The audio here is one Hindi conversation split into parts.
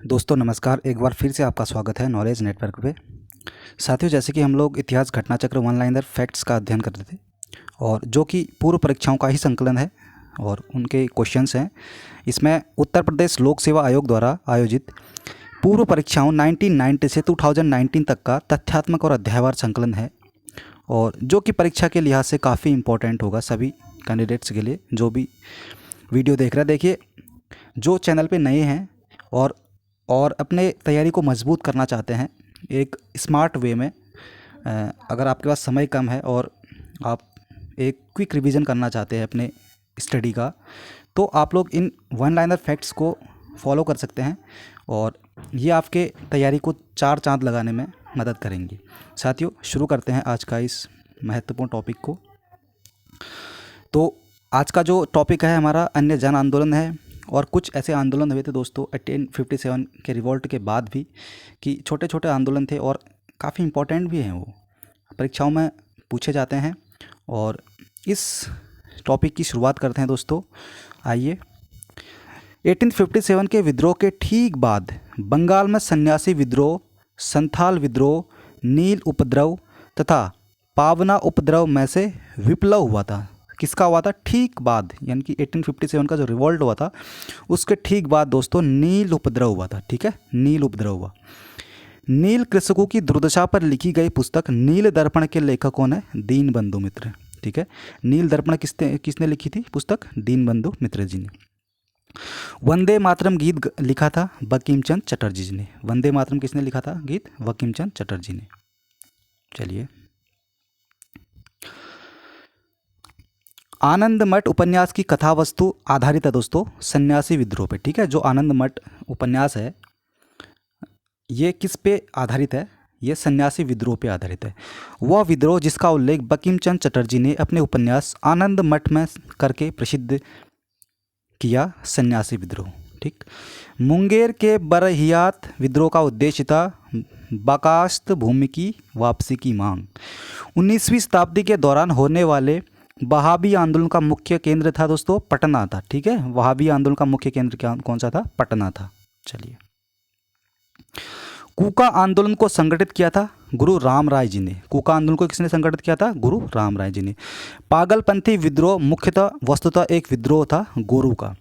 दोस्तों नमस्कार, एक बार फिर से आपका स्वागत है नॉलेज नेटवर्क पे। साथियों, जैसे कि हम लोग इतिहास घटना चक्र वन लाइनर फैक्ट्स का अध्ययन करते थे और जो कि पूर्व परीक्षाओं का ही संकलन है और उनके क्वेश्चंस हैं। इसमें उत्तर प्रदेश लोक सेवा आयोग द्वारा आयोजित पूर्व परीक्षाओं 1990 से 2019 तक का तथ्यात्मक और अध्यायवार संकलन है और जो कि परीक्षा के लिहाज से काफ़ी इम्पोर्टेंट होगा सभी कैंडिडेट्स के लिए। जो भी वीडियो देख रहे हैं, देखिए, जो चैनल पे नए हैं और अपने तैयारी को मजबूत करना चाहते हैं एक स्मार्ट वे में, अगर आपके पास समय कम है और आप एक क्विक रिवीजन करना चाहते हैं अपने स्टडी का, तो आप लोग इन वन लाइनर फैक्ट्स को फॉलो कर सकते हैं और ये आपके तैयारी को चार चांद लगाने में मदद करेंगी। साथियों, शुरू करते हैं आज का इस महत्वपूर्ण टॉपिक को। तो आज का जो टॉपिक है हमारा अन्य जन आंदोलन है और कुछ ऐसे आंदोलन हुए थे दोस्तों 1857 के रिवॉल्ट के बाद भी, कि छोटे छोटे आंदोलन थे और काफ़ी इम्पोर्टेंट भी हैं, वो परीक्षाओं में पूछे जाते हैं। और इस टॉपिक की शुरुआत करते हैं दोस्तों। आइए, 1857 के विद्रोह के ठीक बाद बंगाल में सन्यासी विद्रोह, संथाल विद्रोह, नील उपद्रव तथा पावना उपद्रव में से विप्लव हुआ था। किसका हुआ था? ठीक बाद, यानी कि 1857 का जो रिवॉल्ट हुआ था उसके ठीक बाद दोस्तों नील उपद्रव हुआ था। ठीक है, नील उपद्रव हुआ। नील कृषकों की दुर्दशा पर लिखी गई पुस्तक नील दर्पण के लेखक कौन है? दीनबंधु मित्र। ठीक है, नील दर्पण किसने लिखी थी पुस्तक? दीनबंधु मित्र जी ने। वंदे मातरम गीत लिखा था बंकिम चंद्र चटर्जी जी ने। वंदे मातरम किसने लिखा था गीत? बंकिम चंद्र चटर्जी ने। चलिए, आनंद मठ उपन्यास की कथा वस्तु आधारित है दोस्तों सन्यासी विद्रोह पे। ठीक है, जो आनंद मठ उपन्यास है ये किस पे आधारित है? ये सन्यासी विद्रोह पे आधारित है। वह विद्रोह जिसका उल्लेख बंकिम चंद्र चटर्जी ने अपने उपन्यास आनंद मठ में करके प्रसिद्ध किया, सन्यासी विद्रोह। ठीक, मुंगेर के बरहियात विद्रोह का उद्देश्य था बकास्त भूमि की वापसी की मांग। 19वीं शताब्दी के दौरान होने वाले वहाबी आंदोलन का मुख्य केंद्र था दोस्तों पटना था। ठीक है, वहाबी आंदोलन का मुख्य केंद्र कौन सा था? पटना था। चलिए, कूका आंदोलन को संगठित किया था गुरु राम राय जी ने। कूका आंदोलन को किसने संगठित किया था? गुरु राम राय जी ने। पागलपंथी विद्रोह मुख्यतः वस्तुतः एक विद्रोह था गुरु का।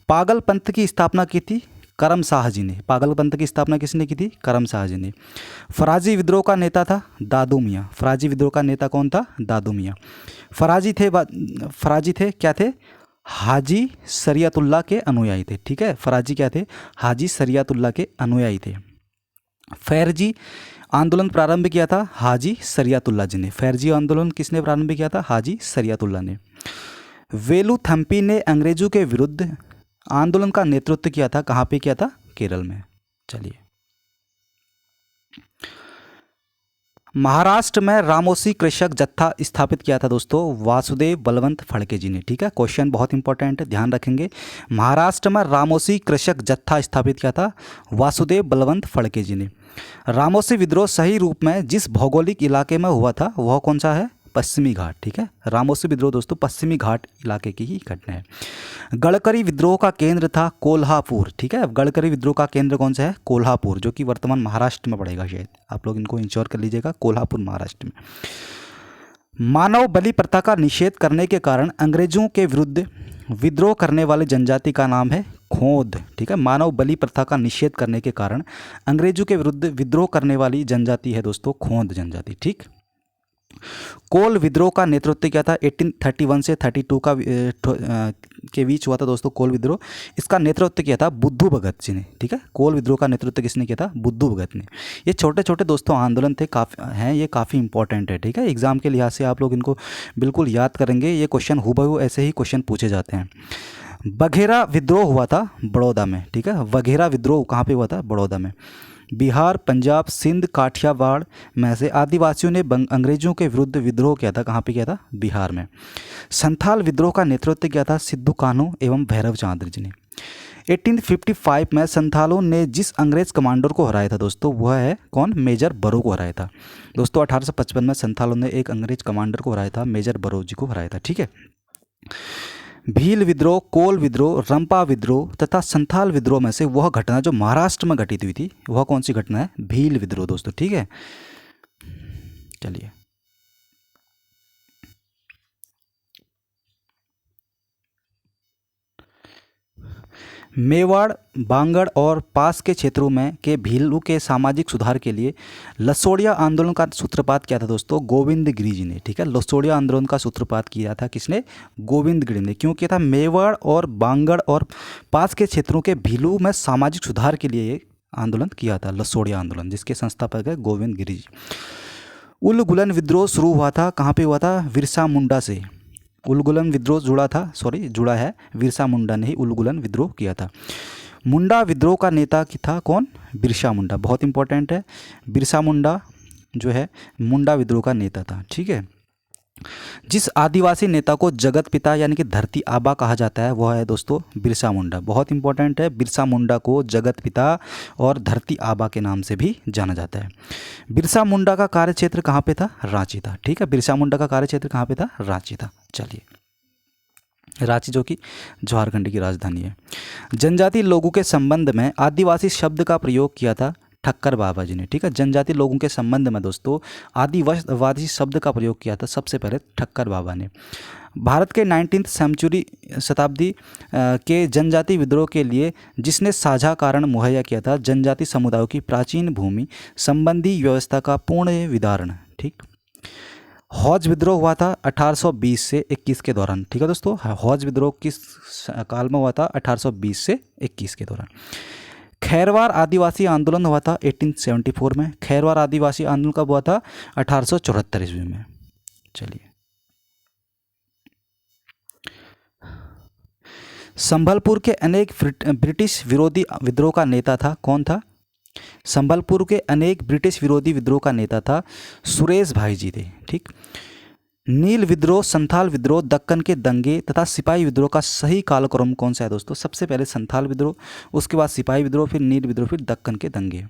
पागलपंथ की स्थापना की थी करम शाह जी ने। पागलपंथ की स्थापना किसने की थी? करम शाह जी ने। फराजी विद्रोह का नेता था दादू मियाँ। फराजी विद्रोह का नेता कौन था? दादू मियाँ। फराजी थे क्या थे? हाजी शरियतुल्लाह के अनुयायी थे। ठीक है, फराजी क्या थे? हाजी शरियतुल्लाह के अनुयायी थे। फैरजी आंदोलन प्रारंभ किया था हाजी शरियतुल्लाह जी ने। फैरजी आंदोलन किसने प्रारंभ किया था? हाजी शरियतुल्लाह ने। वेलु थम्पी ने अंग्रेजों के विरुद्ध आंदोलन का नेतृत्व किया था। कहाँ पे किया था? केरल में। चलिए, महाराष्ट्र में रामोसी कृषक जत्था स्थापित किया था दोस्तों वासुदेव बलवंत फड़के जी ने। ठीक है, क्वेश्चन बहुत इंपॉर्टेंट है, ध्यान रखेंगे। महाराष्ट्र में रामोसी कृषक जत्था स्थापित किया था वासुदेव बलवंत फड़के जी ने। रामोसी विद्रोह सही रूप में जिस भौगोलिक इलाके में हुआ था वह कौन सा है? पश्चिमी घाट। ठीक है, रामोसी विद्रोह दोस्तों पश्चिमी घाट इलाके की ही घटना है। गड़करी विद्रोह का केंद्र था कोल्हापुर। ठीक है, गड़करी विद्रोह का केंद्र कौन सा है? कोल्हापुर, जो कि वर्तमान महाराष्ट्र में पड़ेगा। शायद आप लोग इनको इंश्योर कर लीजिएगा, कोल्हापुर महाराष्ट्र में। मानव बलि प्रथा का निषेध करने के कारण अंग्रेजों के विरुद्ध विद्रोह करने वाली जनजाति का नाम है खोंद। ठीक है, मानव बलि प्रथा का निषेध करने के कारण अंग्रेजों के विरुद्ध विद्रोह करने वाली जनजाति है दोस्तों खोंद जनजाति। ठीक, कोल विद्रोह का नेतृत्व किया था 1831 से 32 के बीच हुआ था दोस्तों कोल विद्रोह। इसका नेतृत्व किया था बुद्धू भगत जी ने। ठीक है, कोल विद्रोह का नेतृत्व किसने किया था? बुद्धू भगत ने। ये छोटे छोटे दोस्तों आंदोलन थे, ये काफ़ी इंपॉर्टेंट है। ठीक है, एग्जाम के लिहाज से आप लोग इनको बिल्कुल याद करेंगे। ये क्वेश्चन हूबहू ऐसे ही क्वेश्चन पूछे जाते हैं। बघेरा विद्रोह हुआ था बड़ौदा में। ठीक है, बघेरा विद्रोह कहाँ पे हुआ था? बड़ौदा में। बिहार, पंजाब, सिंध, काठियावाड़ में से आदिवासियों ने अंग्रेजों के विरुद्ध विद्रोह किया था। कहाँ पे किया था? बिहार में। संथाल विद्रोह का नेतृत्व किया था सिद्धू कान्हू एवं भैरव चांद्र जी ने। 1855 में संथालों ने जिस अंग्रेज कमांडर को हराया था दोस्तों वह है कौन? मेजर बरो को हराया था दोस्तों। 1855 में संथालों ने एक अंग्रेज कमांडर को हराया था, मेजर बरो जी को हराया था। ठीक है, भील विद्रोह, कोल विद्रोह, रंपा विद्रोह तथा संथाल विद्रोह में से वह घटना जो महाराष्ट्र में घटित हुई थी वह कौन सी घटना है? भील विद्रोह दोस्तों। ठीक है, चलिए मेवाड़, बांगड़ और पास के क्षेत्रों में के भीलू के सामाजिक सुधार के लिए लसोड़िया आंदोलन का सूत्रपात किया था दोस्तों गोविंद गिरी जी ने। ठीक है, लसोड़िया आंदोलन का सूत्रपात किया था किसने? गोविंद गिरी ने। क्यों किया था? मेवाड़ और बांगड़ और पास के क्षेत्रों के भीलू में सामाजिक सुधार के लिए ये आंदोलन किया था, लसोड़िया आंदोलन, जिसके संस्थापक है गोविंद गिरी जी। उलगुलन विद्रोह शुरू हुआ था, कहाँ पे हुआ था? बिरसा मुंडा से। उलगुलन विद्रोह जुड़ा है बिरसा मुंडा ने ही उलगुलन विद्रोह किया था। मुंडा विद्रोह का नेता की था कौन? बिरसा मुंडा, बहुत इंपॉर्टेंट है। बिरसा मुंडा जो है मुंडा विद्रोह का नेता था। ठीक है, जिस आदिवासी नेता को जगत पिता यानी कि धरती आबा कहा जाता है वह है दोस्तों बिरसा मुंडा, बहुत इंपॉर्टेंट है। बिरसा मुंडा को जगत पिता और धरती आबा के नाम से भी जाना जाता है। बिरसा मुंडा का कार्यक्षेत्र कहाँ पे था? रांची था। ठीक है, बिरसा मुंडा का कार्यक्षेत्र कहाँ पे था? रांची था। चलिए, रांची जो कि झारखंड की राजधानी है। जनजाति लोगों के संबंध में आदिवासी शब्द का प्रयोग किया था ठक्कर बाबा जी ने। ठीक है, जनजाति लोगों के संबंध में दोस्तों आदिवासी शब्द का प्रयोग किया था सबसे पहले ठक्कर बाबा ने। भारत के 19वीं शताब्दी के जनजाति विद्रोह के लिए जिसने साझा कारण मुहैया किया था जनजाति समुदायों की प्राचीन भूमि संबंधी व्यवस्था का पूर्ण विदारण। ठीक, हौज विद्रोह हुआ था 1820 से 21 के दौरान। ठीक है दोस्तों, हौज विद्रोह किस काल में हुआ था? 1820 से 21 के दौरान। खैरवार आदिवासी आंदोलन हुआ था 1874 में। खैरवार आदिवासी आंदोलन कब हुआ था? 1874 ईस्वी में। चलिए, संभलपुर के अनेक ब्रिटिश विरोधी विद्रोह का नेता था कौन था? संभलपुर के अनेक ब्रिटिश विरोधी विद्रोह का नेता था सुरेश भाई जी थे। ठीक, नील विद्रोह, संथाल विद्रोह, दक्कन के दंगे तथा सिपाही विद्रोह का सही कालक्रम कौन सा है दोस्तों? सबसे पहले संथाल विद्रोह, उसके बाद सिपाही विद्रोह, फिर नील विद्रोह, फिर दक्कन के दंगे।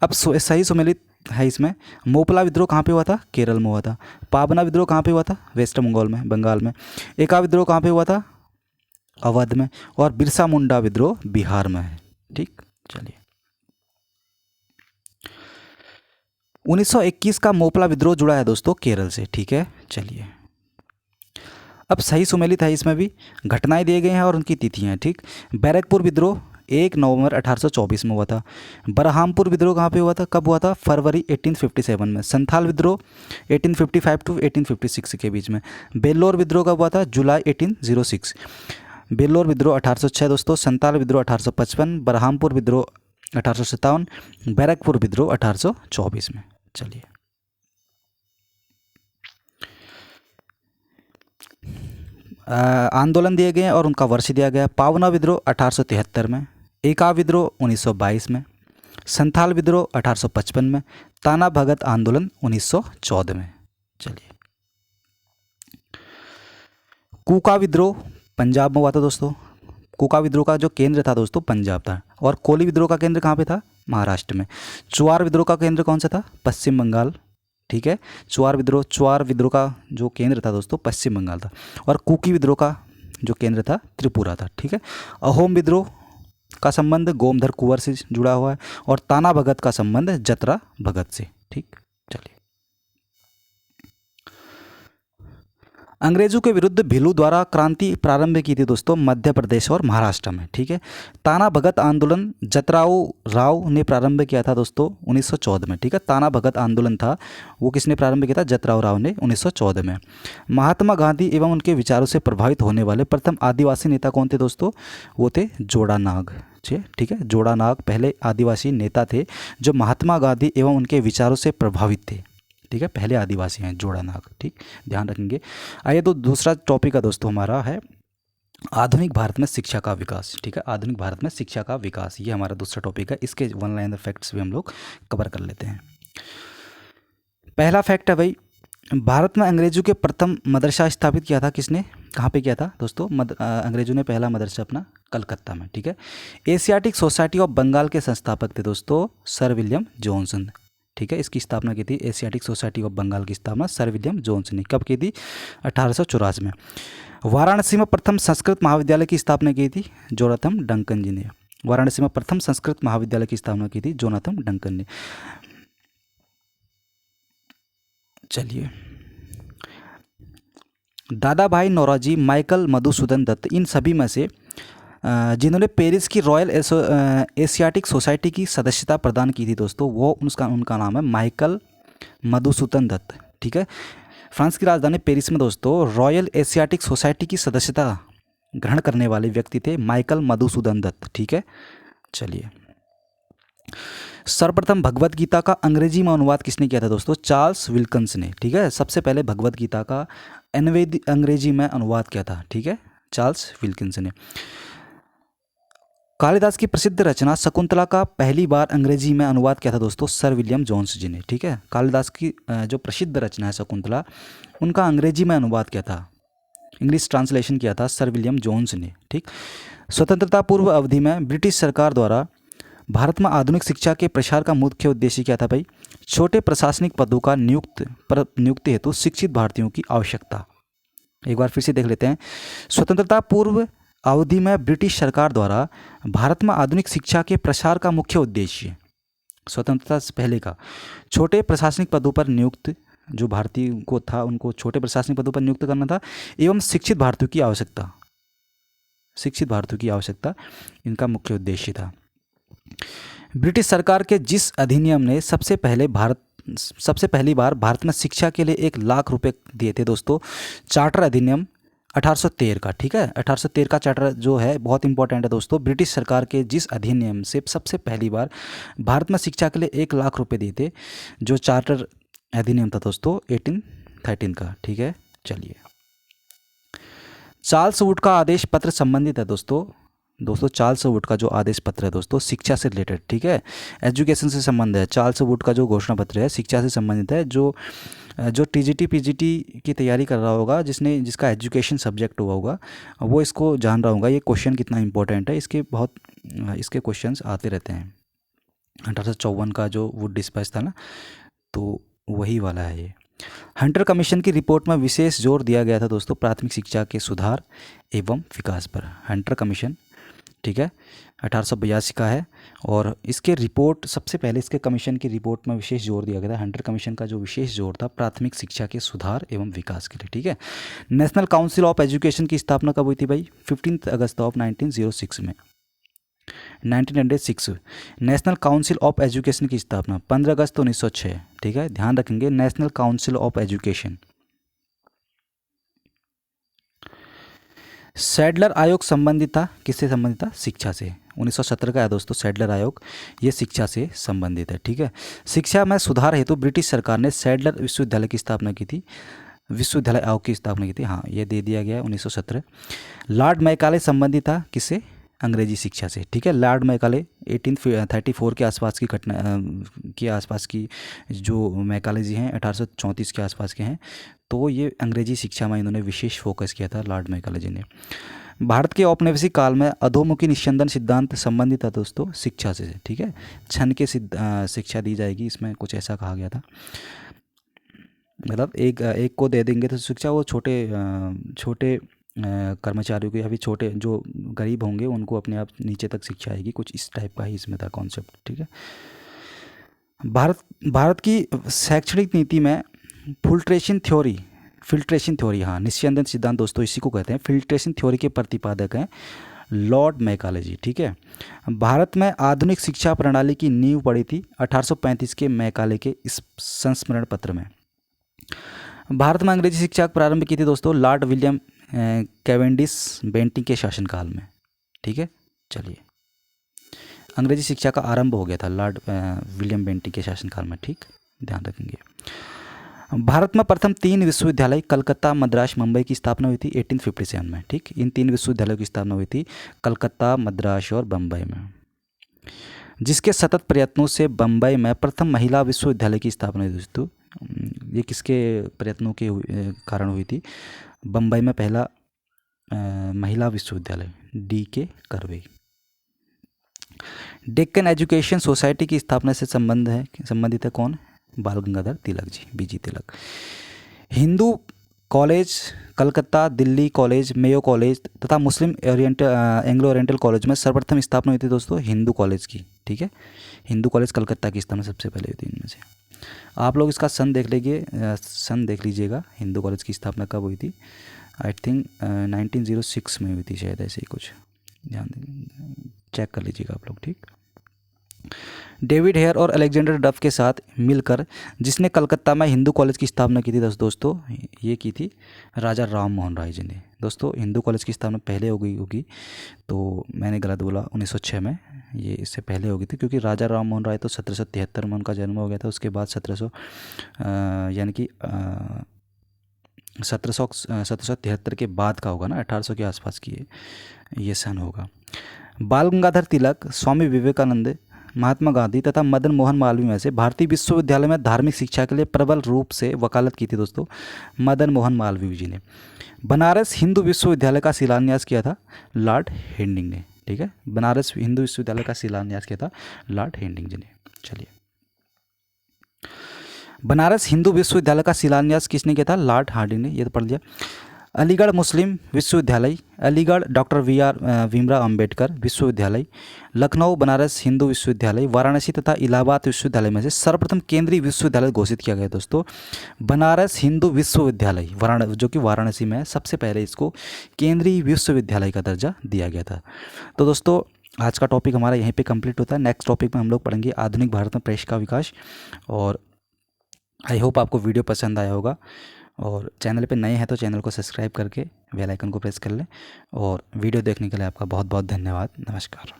अब सही सुमेलित है इसमें। मोपला विद्रोह कहाँ पे हुआ था? केरल में हुआ था। पाबना विद्रोह कहाँ पे हुआ था? वेस्ट बंगाल में। एका विद्रोह कहाँ पे हुआ था? अवध में। और बिरसा मुंडा विद्रोह बिहार में है। ठीक, चलिए, 1921 का मोपला विद्रोह जुड़ा है दोस्तों केरल से। ठीक है, चलिए, अब सही सुमेलित है इसमें भी, घटनाएं दिए गए हैं और उनकी तिथियां हैं। ठीक, बैरकपुर विद्रोह 1 नवंबर 1824 में हुआ था। बरहामपुर विद्रोह कहाँ पे हुआ था? कब हुआ था? फरवरी 1857 में। संथाल विद्रोह 1855 टू 1856 के बीच में। बेल्लोर विद्रोह कब हुआ था? जुलाई 1806। बेल्लोर विद्रोह 1806 दोस्तों। संथाल विद्रोह 1855, बरहामपुर विद्रोह 1857, बैरकपुर विद्रोह 1824 में। चलिए, आंदोलन दिए गए हैं और उनका वर्ष दिया गया। पावना विद्रोह 1873 में, एका विद्रोह 1922 में, संथाल विद्रोह 1855 में, ताना भगत आंदोलन 1914 में। चलिए, कूका विद्रोह पंजाब में हुआ था दोस्तों। कूका विद्रोह का जो केंद्र था दोस्तों पंजाब था। और कोली विद्रोह का केंद्र कहाँ पे था? महाराष्ट्र में। चुआर विद्रोह का केंद्र कौन सा था? पश्चिम बंगाल। ठीक है, चुआर विद्रोह का जो केंद्र था दोस्तों पश्चिम बंगाल था। और कुकी विद्रोह का जो केंद्र था त्रिपुरा था। ठीक है, अहोम विद्रोह का संबंध गोमधर कुंवर से जुड़ा हुआ है और ताना भगत का संबंध जतरा भगत से। ठीक, चलिए, अंग्रेजों के विरुद्ध भीलू द्वारा क्रांति प्रारंभ की थी दोस्तों मध्य प्रदेश और महाराष्ट्र में। ठीक है, ताना भगत आंदोलन जतराव राव ने प्रारंभ किया था दोस्तों 1914 में। ठीक है, ताना भगत आंदोलन था वो किसने प्रारंभ किया था? जतराव राव ने 1914 में। महात्मा गांधी एवं उनके विचारों से प्रभावित होने वाले प्रथम आदिवासी नेता कौन थे दोस्तों? वो थे जोड़ा नाग। ठीक है, जोड़ा नाग पहले आदिवासी नेता थे जो महात्मा गांधी एवं उनके विचारों से प्रभावित थे। ठीक है, पहले आदिवासी हैं जोड़ा नाग। ठीक, ध्यान रखेंगे। आइए तो दूसरा टॉपिक है दोस्तों हमारा है आधुनिक भारत में शिक्षा का विकास। ठीक है, आधुनिक भारत में शिक्षा का विकास, ये हमारा दूसरा टॉपिक है। इसके वन लाइनर फैक्ट्स भी हम लोग कवर कर लेते हैं। पहला फैक्ट है भाई, भारत में अंग्रेजों के प्रथम मदरसा स्थापित किया था किसने? कहाँ पे किया था दोस्तों? अंग्रेजों ने पहला मदरसा अपना कलकत्ता में। ठीक है, एशियाटिक सोसाइटी ऑफ बंगाल के संस्थापक थे दोस्तों सर विलियम जॉनसन। ठीक है, इसकी स्थापना की थी एशियाटिक सोसाइटी ऑफ बंगाल की स्थापना सर विलियम जॉनसन ने कब की थी? 1884 में। वाराणसी में प्रथम संस्कृत महाविद्यालय की स्थापना की थी जोनाथन डंकन जी ने। वाराणसी में प्रथम संस्कृत महाविद्यालय की स्थापना की थी जोनाथन डंकन ने। चलिए, दादा भाई नौरोजी, माइकल मधुसूदन दत्त, इन सभी में से जिन्होंने पेरिस की रॉयल एशियाटिक सोसाइटी की सदस्यता प्रदान की थी दोस्तों, वो उनका नाम है माइकल मधुसूदन दत्त। ठीक है, फ्रांस की राजधानी पेरिस में दोस्तों रॉयल एशियाटिक सोसाइटी की सदस्यता ग्रहण करने वाले व्यक्ति थे माइकल मधुसूदन दत्त। ठीक है, चलिए, सर्वप्रथम भगवत गीता का अंग्रेजी में अनुवाद किसने किया था दोस्तों? चार्ल्स विल्किंस ने। ठीक है, सबसे पहले भगवत गीता का अंग्रेजी में अनुवाद किया था। ठीक है, चार्ल्स विल्किंस ने। कालिदास की प्रसिद्ध रचना शकुंतला का पहली बार अंग्रेजी में अनुवाद किया था दोस्तों सर विलियम जोन्स जी ने। ठीक है, कालिदास की जो प्रसिद्ध रचना है शकुंतला, उनका अंग्रेजी में अनुवाद किया था, इंग्लिश ट्रांसलेशन किया था सर विलियम जोन्स ने। ठीक, स्वतंत्रता पूर्व अवधि में ब्रिटिश सरकार द्वारा भारत में आधुनिक शिक्षा के प्रसार का मुख्य उद्देश्य क्या था भाई? छोटे प्रशासनिक पदों का नियुक्ति हेतु शिक्षित भारतीयों की आवश्यकता। एक बार फिर से देख लेते हैं। स्वतंत्रता पूर्व अवधि में ब्रिटिश सरकार द्वारा भारत में आधुनिक शिक्षा के प्रसार का मुख्य उद्देश्य, स्वतंत्रता से पहले का, छोटे प्रशासनिक पदों पर नियुक्त जो भारतीय को था उनको छोटे प्रशासनिक पदों पर नियुक्त करना था, एवं शिक्षित भारतीयों की आवश्यकता, शिक्षित भारतीयों की आवश्यकता इनका मुख्य उद्देश्य था। ब्रिटिश सरकार के जिस अधिनियम ने सबसे पहली बार भारत में शिक्षा के लिए 1 लाख रुपए दिए थे दोस्तों, चार्टर अधिनियम 1813 का। ठीक है, 1813 का चार्टर जो है बहुत इंपॉर्टेंट है दोस्तों। ब्रिटिश सरकार के जिस अधिनियम से सबसे पहली बार भारत में शिक्षा के लिए 1 लाख रुपए दिए थे, जो चार्टर अधिनियम था दोस्तों 1813 का। ठीक है, चलिए, चार्ल्स वुड का आदेश पत्र संबंधित है दोस्तों चार्ल्स वुड का जो आदेश पत्र है दोस्तों शिक्षा से रिलेटेड। ठीक है, एजुकेशन से संबंध है। चार्ल्स वुड का जो घोषणा पत्र है शिक्षा से संबंधित है। जो टीजीटी पीजीटी की तैयारी कर रहा होगा, जिसका एजुकेशन सब्जेक्ट हुआ होगा, वो इसको जान रहा होगा ये क्वेश्चन कितना इंपॉर्टेंट है। इसके क्वेश्चंस आते रहते हैं। 1854 का जो वुड डिस्पैच था ना, तो वही वाला है ये। हंटर कमीशन की रिपोर्ट में विशेष जोर दिया गया था दोस्तों प्राथमिक शिक्षा के सुधार एवं विकास पर। हंटर कमीशन, ठीक है, 1882 का है, और सबसे पहले इसके कमीशन की रिपोर्ट में विशेष जोर दिया गया था। हंटर कमीशन का जो विशेष जोर था प्राथमिक शिक्षा के सुधार एवं विकास के लिए। ठीक है, नेशनल काउंसिल ऑफ एजुकेशन की स्थापना कब हुई थी भाई? 15 अगस्त ऑफ 1906 में, 1906। नेशनल काउंसिल ऑफ एजुकेशन की स्थापना 15 अगस्त 1906। ठीक है, ध्यान रखेंगे, national council of education. Sadler आयोग संबंधित था, किससे संबंधित था? शिक्षा से। 1917 का है दोस्तों सैडलर आयोग, ये शिक्षा से संबंधित है। ठीक है, शिक्षा में सुधार हेतु ब्रिटिश सरकार ने सैडलर विश्वविद्यालय की स्थापना की थी, विश्वविद्यालय आयोग की स्थापना की थी। हाँ, ये दे दिया गया है 1917। लॉर्ड मैकाले संबंधित था किससे? अंग्रेजी शिक्षा से। ठीक है, लॉर्ड मैकाले 1834 के आसपास की घटना के आसपास की जो मैकाले जी हैं 1834 के आसपास के हैं, तो ये अंग्रेजी शिक्षा में इन्होंने विशेष फोकस किया था लॉर्ड मैकाले जी ने। भारत के औपनिवेशिक काल में अधोमुखी निस्यंदन सिद्धांत संबंधित था दोस्तों शिक्षा से। ठीक है, क्षण के शिक्षा दी जाएगी, इसमें कुछ ऐसा कहा गया था। मतलब एक को दे देंगे तो शिक्षा, वो छोटे कर्मचारियों को या फिर छोटे जो गरीब होंगे उनको अपने आप नीचे तक शिक्षा आएगी, कुछ इस टाइप का ही इसमें था कॉन्सेप्ट। ठीक है, भारत की शैक्षणिक नीति में फिल्ट्रेशन थ्योरी, हाँ, निस्यंदन सिद्धांत दोस्तों इसी को कहते हैं। फिल्ट्रेशन थ्योरी के प्रतिपादक हैं लॉर्ड मैकाले जी। ठीक है, भारत में आधुनिक शिक्षा प्रणाली की नींव पड़ी थी 1835 के मैकाले के इस संस्मरण पत्र में। भारत में अंग्रेजी शिक्षा प्रारंभ की थी दोस्तों लॉर्ड विलियम कैवेंडिश बेंटिंग के शासनकाल में। ठीक है, चलिए, अंग्रेजी शिक्षा का आरंभ हो गया था लॉर्ड विलियम बेंटिंग के शासनकाल में। ठीक, ध्यान रखेंगे। भारत में प्रथम 3 विश्वविद्यालय कलकत्ता, मद्रास, मुंबई की स्थापना हुई थी 1857 में। ठीक, इन 3 विश्वविद्यालयों की स्थापना हुई थी कलकत्ता, मद्रास और बम्बई में, जिसके सतत प्रयत्नों से बम्बई में प्रथम महिला विश्वविद्यालय की स्थापना हुई दोस्तों। ये किसके प्रयत्नों के कारण हुई थी? बम्बई में पहला महिला विश्वविद्यालय D.K. Curve. Deccan education society की स्थापना से संबंधित है कौन? Bal Gangadhar Tilak ji, BG Tilak. Hindu college Calcutta, Delhi college, Mayo college तथा मुस्लिम एंग्लो ओरिएंटल कॉलेज में सर्वप्रथम स्थापना हुई थी दोस्तों हिंदू कॉलेज की। ठीक है, हिंदू कॉलेज कलकत्ता की स्थापना सबसे पहले हुई थी इनमें से। आप लोग इसका सन देख लीजिए, सन देख लीजिएगा, हिंदू कॉलेज की स्थापना कब हुई थी। आई थिंक 1906 में हुई थी शायद, ऐसे ही कुछ, ध्यान चेक कर लीजिएगा आप लोग। ठीक, डेविड हेयर और अलेक्जेंडर डफ के साथ मिलकर जिसने कलकत्ता में हिंदू कॉलेज की स्थापना की थी दोस्तों, ये की थी राजा राम मोहन राय जी ने। दोस्तों हिंदू कॉलेज की स्थापना पहले हो गई होगी, तो मैंने गलत बोला, 1906 में, ये इससे पहले हो गई थी, क्योंकि राजा राम मोहन राय तो 1773 में उनका जन्म हो गया था। उसके बाद 1700 यानी कि 1773 के बाद का होगा ना, 1800 के आसपास की ये सन होगा। बाल गंगाधर तिलक, स्वामी विवेकानंद, महात्मा गांधी तथा मदन मोहन मालवीय में से भारतीय विश्वविद्यालय में धार्मिक शिक्षा के लिए प्रबल रूप से वकालत की थी दोस्तों मदन मोहन मालवीय जी ने। बनारस हिंदू विश्वविद्यालय का शिलान्यास किया था लॉर्ड हेडिंग ने। ठीक है, बनारस हिंदू विश्वविद्यालय का शिलान्यास किया था लॉर्ड हेडिंग जी ने। चलिए, बनारस हिंदू विश्वविद्यालय का शिलान्यास किसने किया था? लॉर्ड हार्डिंग ने, ये तो पढ़ लिया। अलीगढ़ मुस्लिम विश्वविद्यालय, अलीगढ़ डॉक्टर भीमराव अंबेडकर विश्वविद्यालय, लखनऊ बनारस हिंदू विश्वविद्यालय, वाराणसी तथा इलाहाबाद विश्वविद्यालय में से सर्वप्रथम केंद्रीय विश्वविद्यालय घोषित किया गया दोस्तों बनारस हिंदू विश्वविद्यालय, जो कि वाराणसी में है। सबसे पहले इसको केंद्रीय विश्वविद्यालय का दर्जा दिया गया था। तो दोस्तों आज का टॉपिक हमारा यहीं पे कंप्लीट होता है। नेक्स्ट टॉपिक में हम लोग पढ़ेंगे आधुनिक भारत में प्रेस का विकास। और आई होप आपको वीडियो पसंद आया होगा, और चैनल पे नए हैं तो चैनल को सब्सक्राइब करके बेल आइकन को प्रेस कर लें। और वीडियो देखने के लिए आपका बहुत बहुत धन्यवाद। नमस्कार।